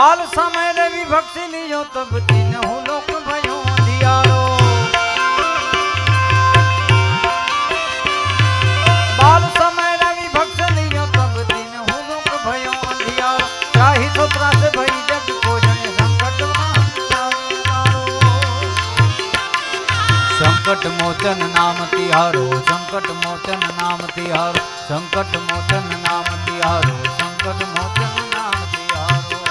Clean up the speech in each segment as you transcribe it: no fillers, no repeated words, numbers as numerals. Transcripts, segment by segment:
बाल समय रे विभक्ति लियो तब तीनहु लोक भयो अंधियारो। बाल समय रे विभक्ति लियो तब तीनहु लोक भयो अंधियारो। त्राहि तो त्रास भई जग को जन संकट संकट मोचन नाम तिहारो, संकट मोचन नाम तिहारो, संकट मोचन नाम तिहारो, संकट मोचन नाम तिहारो।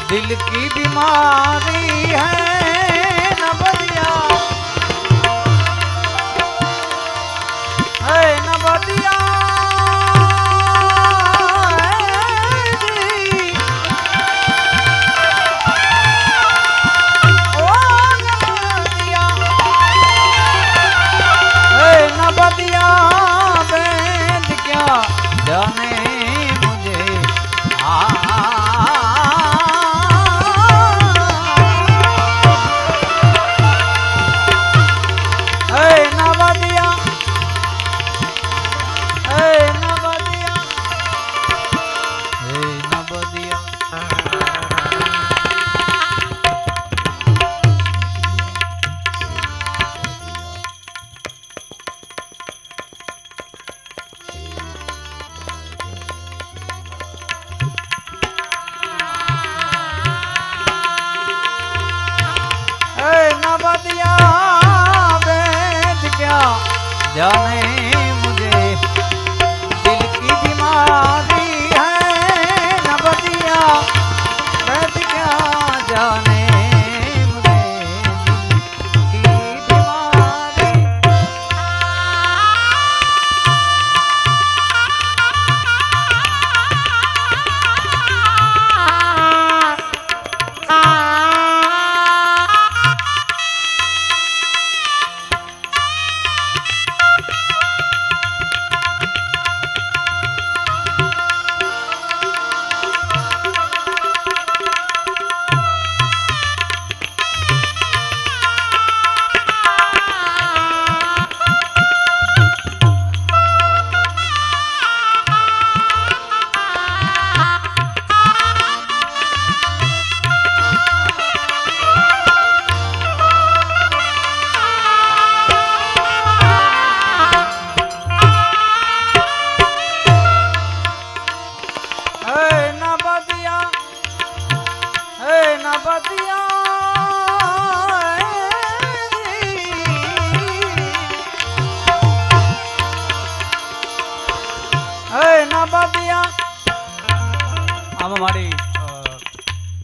दिल की बीमारी है न बदिया, है न बदिया ओ न बदिया वेद क्या जाने मुझे जाने मुझे दिल की बीमारी है न बदिया वैद क्या जाने मुझे दिल की बीमारी। આમાં મારી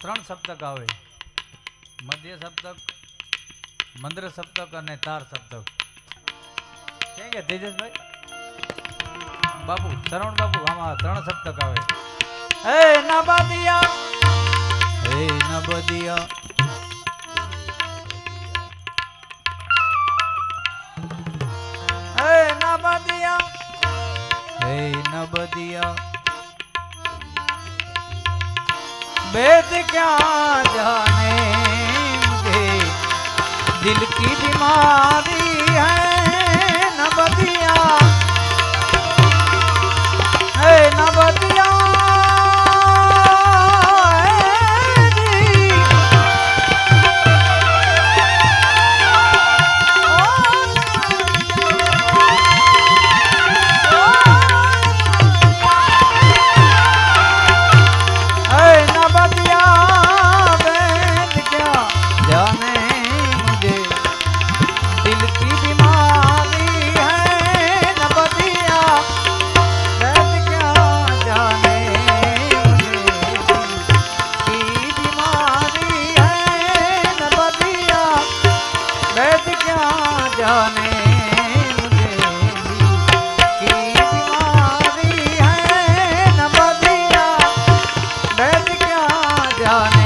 3 સપ્તક આવે, મધ્ય સપ્તક, મંદ્ર સપ્તક અને તાર સપ્તક. કેમ કે તેજસભાઈ બાપુ, શરવણ બાપુ, આમાં 3 સપ્તક આવે. હે નબદિયા, હે નબદિયા, હે નબદિયા, હે नबदिया वेद क्या जाने मुझे दिल की बीमारी है नबदिया है नबदिया दिल की માયા